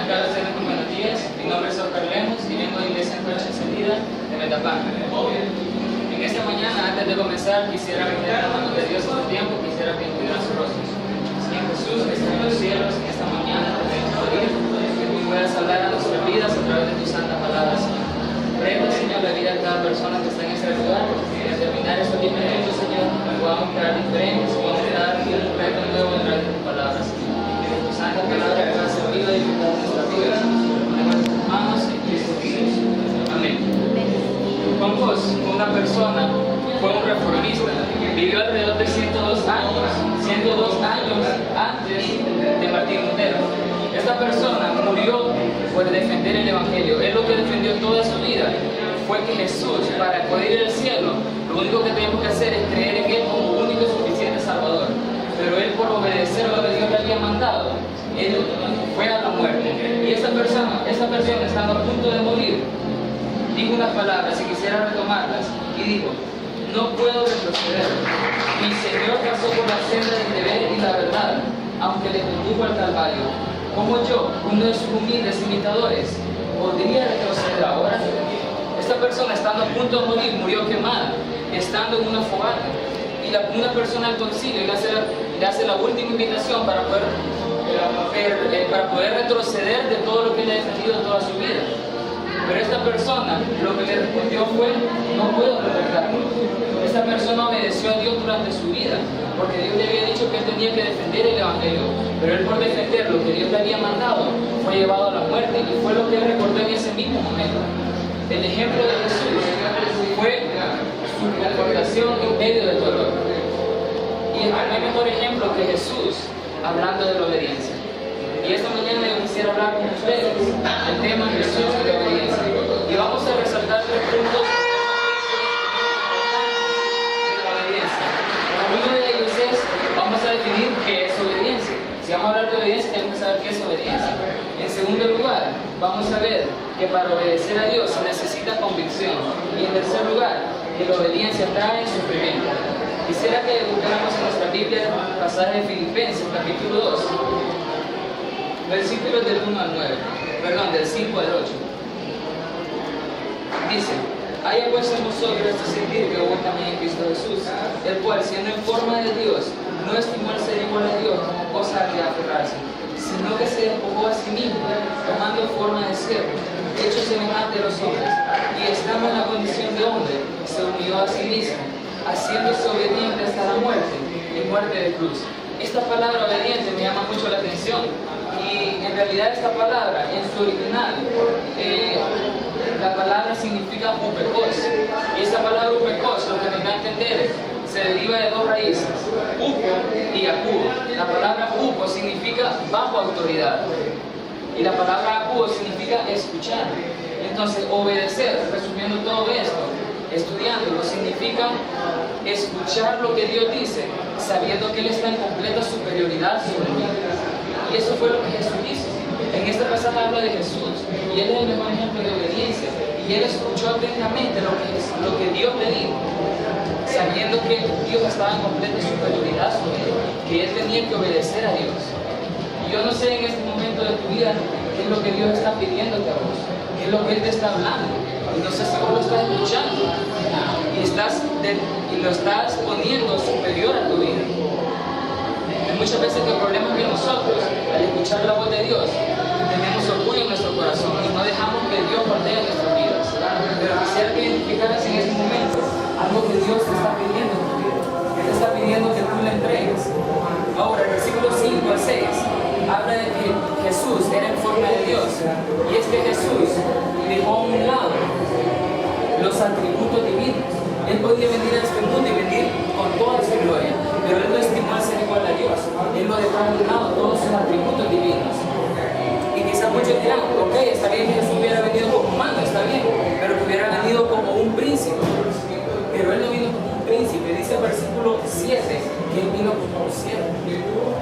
Carlos de Buenos días. Mi nombre es Oscar Lemos y vengo de Iglesia Antorcha Encendida de Metapán. En esta mañana, antes de comenzar, quisiera pedir a la mano de Dios en el tiempo, quisiera que incluyeran sus rostros. Señor Jesús, que está en los cielos, en esta mañana te pedimos pedir que tú puedas hablar a nuestras vidas a través de tu santa palabra, Señor. Prenda, Señor, la vida de cada persona que está en este lugar y al terminar estos 10 minutos, Señor, podamos quedar diferentes, podamos quedar un reto nuevo a través de tu palabra, Señor. Que tu santa palabra pueda ser viva y eficaz en nuestra vida. Ponemos en tus manos en Cristo Jesús. Amén. Juan Bosch fue una persona, fue un reformista, vivió alrededor de 102 años antes de Martín Lutero. Esta persona murió por defender el Evangelio. Él lo que defendió toda su vida fue que Jesús, para poder ir al cielo, lo único que tenemos que hacer es creer en Él como único y suficiente Salvador. Pero Él, por obedecer lo que Dios le había mandado, Él fue a la muerte. Y esa persona estando a punto de morir, dijo unas palabras, y quisiera retomarlas, y dijo: no puedo retroceder. Mi Señor pasó por la senda del deber y la verdad, aunque le condujo al Calvario. ¿Cómo yo, uno de sus humildes imitadores, podría retroceder ahora? Esta persona, estando a punto de morir, murió quemada, estando en una fogata. Y una persona al concilio le hace la última invitación para poder retroceder de todo lo que le ha defendido toda su vida. Pero esta persona lo que le respondió fue: no puedo retroceder. Esta persona obedeció a Dios durante su vida, porque Dios le había dicho que él tenía que defender el Evangelio, pero él, por defender lo que Dios le había mandado, fue llevado a la muerte, y fue lo que él recordó en ese mismo momento. El ejemplo de Jesús fue su confortación en medio del dolor. Y no hay mejor ejemplo que Jesús hablando de la obediencia. Y esta mañana yo quisiera hablar con ustedes del tema Jesús y la obediencia. Y vamos a resaltar 3 puntos de la obediencia. Uno de ellos es, vamos a definir qué es obediencia. Si vamos a hablar de obediencia, tenemos que saber qué es obediencia. En segundo lugar, vamos a ver que para obedecer a Dios se necesita convicción. Y en tercer lugar, que la obediencia trae sufrimiento. Quisiera que buscáramos en nuestra Biblia el pasaje de Filipenses, capítulo 2. Versículos del 1 al 9, del 5 al 8. Dice: haya pues en vosotros este sentir que hubo también en Cristo Jesús, el cual, siendo en forma de Dios, no estimó el ser igual a Dios como cosa que aferrarse, sino que se despojó a sí mismo, tomando forma de siervo, hecho semejante a los hombres, y estando en la condición de hombre, se humilló a sí mismo, haciéndose obediente hasta la muerte, y muerte de cruz. Esta palabra obediente me llama mucho la atención. Y en realidad esta palabra, en su original, la palabra significa upekos. Y esta palabra upekos, lo que nos da a entender, se deriva de 2 raíces, upo y akuo. La palabra upo significa bajo autoridad. Y la palabra akuo significa escuchar. Entonces, obedecer, resumiendo todo esto, estudiándolo, significa escuchar lo que Dios dice, sabiendo que Él está en completa superioridad sobre mí. Y eso fue lo que Jesús hizo. En este pasaje habla de Jesús, y Él es el mejor ejemplo de obediencia. Y Él escuchó atentamente lo que Dios le dijo, sabiendo que Dios estaba en completa superioridad sobre él, que Él tenía que obedecer a Dios. Y yo no sé en este momento de tu vida qué es lo que Dios está pidiéndote a vos, qué es lo que Él te está hablando. Y no sé si vos lo estás escuchando y lo estás poniendo superior a tu vida. Hay muchas veces que el problema es que nosotros, al escuchar la voz de Dios, tenemos orgullo en nuestro corazón y no dejamos que Dios ordene nuestras vidas. Pero quisiera que identificaras en este momento algo que Dios te está pidiendo en tu vida, que te está pidiendo que tú le entregues. Ahora, el versículo 5 al 6 habla de que Jesús era en forma de Dios, y es que Jesús dejó a un lado los atributos divinos. Él podía venir a este mundo y venir con toda su gloria, pero Él no estimó ser igual a Dios. Él lo dejó a un lado, todos sus atributos divinos. Y quizás muchos dirán: ok, está bien que Jesús hubiera venido como humano, está bien, pero que hubiera venido como un príncipe. Pero Él no vino como un príncipe. Dice el versículo 7 que Él vino como un siervo.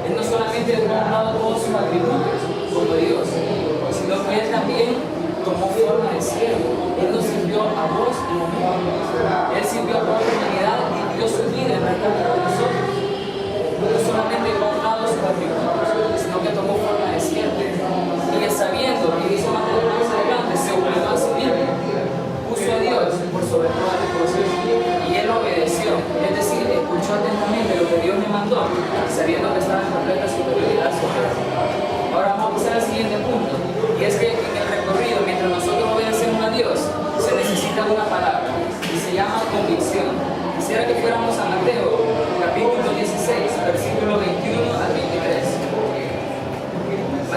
Él no solamente dejó a un lado todos sus atributos como Dios, sino que Él también tomó forma de siervo. Él nos sirvió a vos y a mí. Él sirvió a toda la humanidad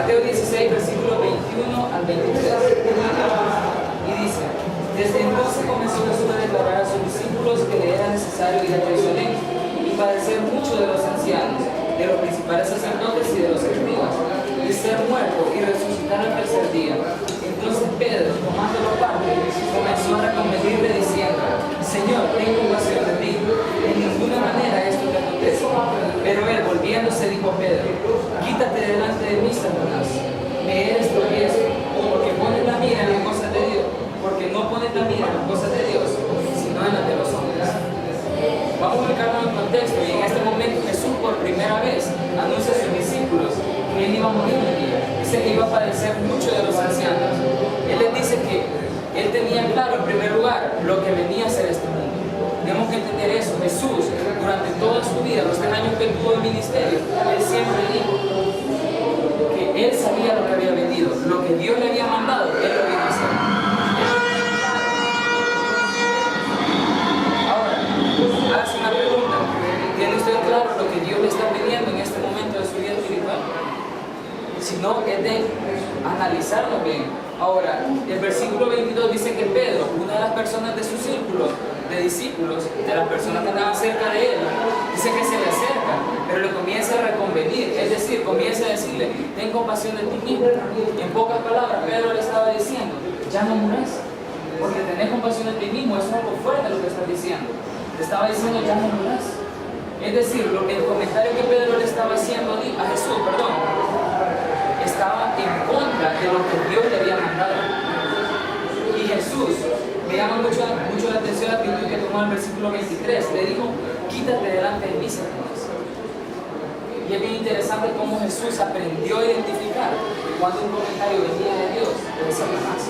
Mateo 16, versículos 21 al 23. Y dice: desde entonces comenzó Jesús a declarar a sus discípulos que le era necesario ir a Jerusalén y padecer mucho de los ancianos, de los principales sacerdotes y de los escribas, y ser muerto y resucitar al tercer día. Entonces Pedro, tomándolo aparte, comenzó a reconvenirle diciendo: Señor, ten compasión de ti, en ninguna manera esto te acontece. Pero él, volviéndose, dijo a Pedro: quítate delante de mí, Satanás, me eres tropiezo, porque pones la mira en las cosas de Dios, porque no pones la mira en las cosas de Dios, sino en las de los hombres. Vamos a ubicarlo en contexto, y en este momento Jesús por primera vez anuncia a sus discípulos que él iba a morir un día. Dice que iba a padecer mucho de los ancianos. Él les dice que él tenía claro en primer lugar lo que venía a ser este mundo. Tenemos que entender eso. Jesús, durante toda su vida, los 3 años que tuvo de ministerio, él siempre dijo que él sabía lo que había venido, lo que Dios le había mandado, él lo vino a hacer. Hace una pregunta: ¿tiene usted claro lo que Dios le está pidiendo en este momento de su vida espiritual? Si no, es de analizarlo bien. Ahora, el versículo 22 dice que Pedro, una de las personas de su círculo de discípulos, de las personas que estaban cerca de él, dice que se le acerca, pero le comienza a reconvenir, es decir, comienza a decirle: ten compasión de ti mismo. En pocas palabras, Pedro le estaba diciendo: ya no mueras, porque tener compasión de ti mismo es algo fuerte lo que estás diciendo. Le estaba diciendo: ya no morirás. Es decir, el comentario que Pedro le estaba haciendo a Jesús, estaba en contra de lo que Dios le había mandado. Y Jesús, me llama mucho la atención la actitud que tomó en el versículo 23. Le dijo: quítate delante de mí, Satanás. Y es bien interesante cómo Jesús aprendió a identificar cuando un comentario venía de Dios o de Satanás.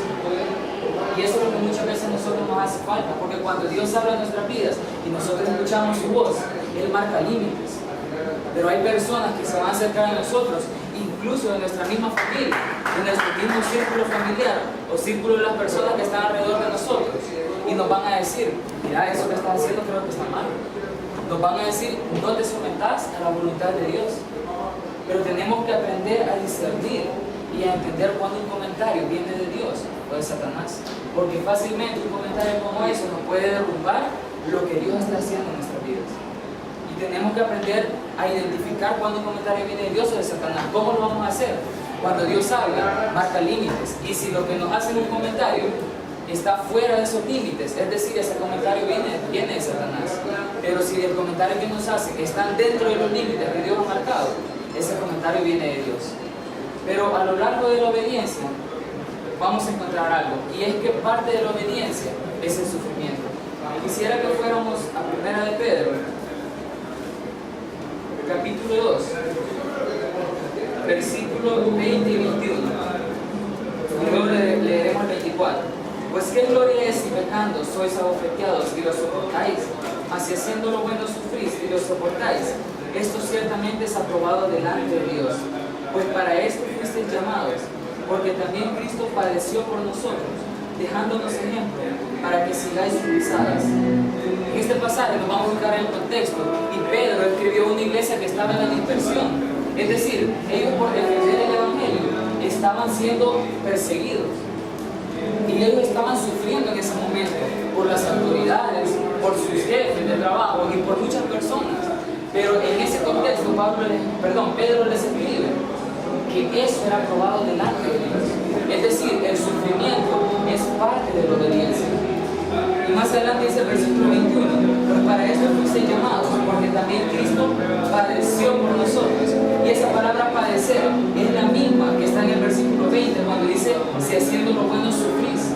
Y eso es lo que muchas veces a nosotros nos hace falta, porque cuando Dios habla en nuestras vidas y nosotros escuchamos su voz, Él marca límites. Pero hay personas que se van a acercar a nosotros, incluso de nuestra misma familia, de nuestro mismo círculo familiar o círculo de las personas que están alrededor de nosotros, y nos van a decir: mira, eso que estás haciendo creo que está mal. Nos van a decir: no te sometas a la voluntad de Dios. Pero tenemos que aprender a discernir y a entender cuando un comentario viene de Dios o de Satanás, porque fácilmente un comentario como eso nos puede derrumbar lo que Dios está haciendo en nuestras vidas. Y tenemos que aprender a identificar cuando un comentario viene de Dios o de Satanás. ¿Cómo lo vamos a hacer? Cuando Dios habla, marca límites, y si lo que nos hacen un comentario está fuera de esos límites, es decir, ese comentario viene de Satanás, pero si el comentario que nos hace están dentro de los límites que Dios ha marcado, ese comentario viene de Dios. Pero a lo largo de la obediencia vamos a encontrar algo, y es que parte de la obediencia es el sufrimiento. Quisiera que fuéramos a 1 de Pedro, capítulo 2, versículos 20 y 21. Y luego leeremos el 24. Pues qué gloria es si pecando sois abofeteados y lo soportáis, mas si haciendo lo bueno sufrís y lo soportáis, esto ciertamente es aprobado delante de Dios. Pues para esto fuisteis llamados, porque también Cristo padeció por nosotros, dejándonos ejemplo, para que sigáis sus pisadas. En este pasaje nos vamos a ubicar en el contexto, y Pedro escribió una iglesia que estaba en la dispersión. Es decir, ellos por defender el Evangelio estaban siendo perseguidos. Y ellos estaban sufriendo en ese momento por las autoridades, por sus jefes de trabajo y por muchas personas. Pero en ese contexto Pedro les escribe que eso era aprobado delante de Dios. Es decir, el sufrimiento es parte de la obediencia. Y más adelante dice el versículo 21, pues para esto fuisteis llamados, porque también Cristo padeció por nosotros. Y esa palabra padecer es la misma que está en el versículo 20, cuando dice: si haciendo lo bueno sufrís.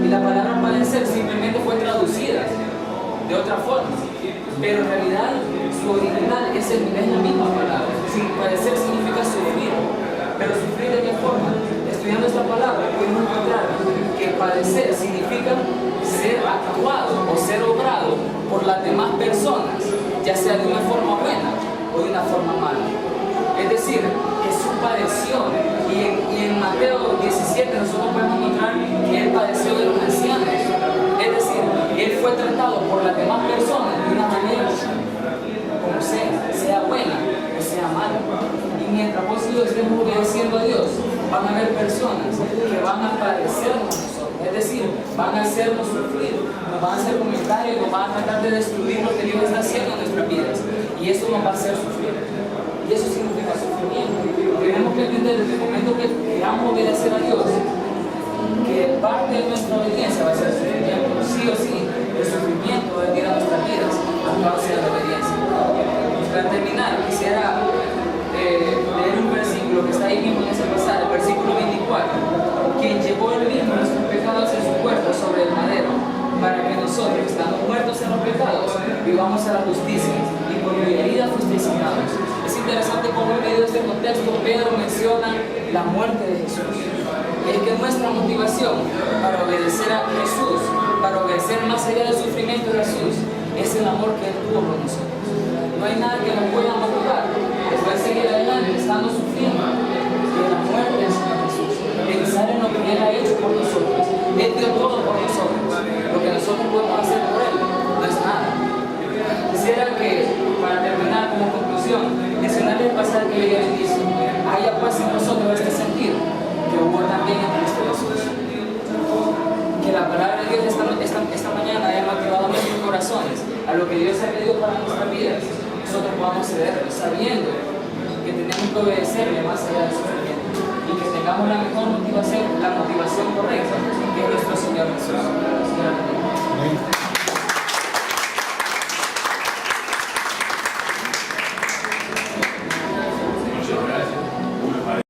Y la palabra padecer simplemente fue traducida de otra forma, pero en realidad su original es la misma palabra. Padecer significa sufrir, pero sufrir de qué forma. Estudiando esta palabra podemos encontrar que padecer significa ser actuado o ser obrado por las demás personas, ya sea de una forma buena o de una forma mala. Es decir, Jesús padeció, y en Mateo 17 nosotros podemos encontrar que Él padeció de los ancianos. Es decir, Él fue tratado por las demás personas de una manera como sea buena o sea mala. Y mientras vos y yo estemos obedeciendo a Dios, van a haber personas que van a padecernos nosotros, es decir, van a hacernos sufrir, nos van a hacer comentarios, nos van a tratar de destruir lo que Dios está haciendo en nuestras vidas, y eso nos va a hacer sufrir, y eso significa sufrimiento. Tenemos que entender desde el momento que queramos obedecer a Dios, que parte de nuestra obediencia va a ser sufrimiento, sí o sí, el sufrimiento va a venir a nuestras vidas a causa de la obediencia. Para terminar, quisiera leer un versículo que está ahí mismo en ese pasaje, el versículo 24, quien llevó él mismo nuestros pecados en su cuerpo sobre el madero, para que nosotros, estando muertos en los pecados, vivamos a la justicia, y por mi herida fuisteis sanados. Es interesante cómo en medio de este contexto Pedro menciona la muerte de Jesús. Es que nuestra motivación para obedecer a Jesús, para obedecer más allá del sufrimiento de Jesús, es el amor que Él tuvo por nosotros. No hay nada que nos pueda motivar después de seguir adelante estando sufriendo que la muerte del Señor Jesús. Pensar en lo que Él ha hecho por nosotros. Él dio todo por nosotros. Lo que nosotros podemos hacer por Él no es nada. Quisiera que, para terminar como conclusión, mencionarle el pasaje que leí al inicio. Haya pues en nosotros este sentido que hubo también en Cristo Jesús. Que la palabra de Dios esta mañana haya motivado nuestros corazones a lo que Dios ha pedido para nuestras vidas. Nosotros podamos ceder sabiendo que tenemos que obedecerle más allá del sufrimiento y que tengamos la mejor motivación